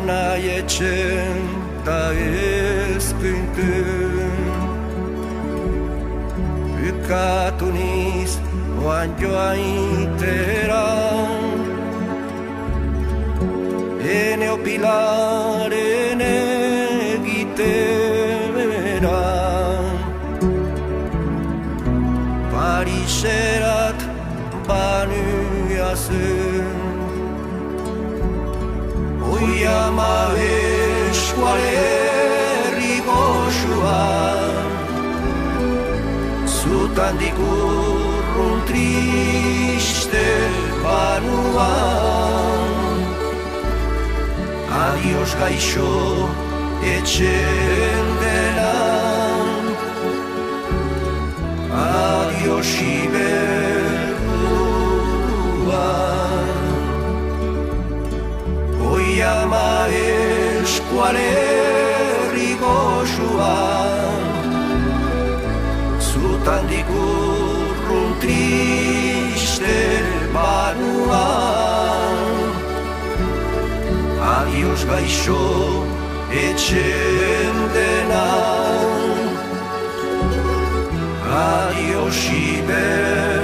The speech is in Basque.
nahi etxen ta ez pintun. Bukatu niz oan joaitera, ene opilaren egitera. Pariserat banuia zen, oi ama eskualerri goxua, zutandik urrun triste banuan. Adios gaixo etxen denan, adios iberduan. Oi ama eskualerri goxua, zutandik urrun triste banuan. Adios gaixo etxen denan, adios iber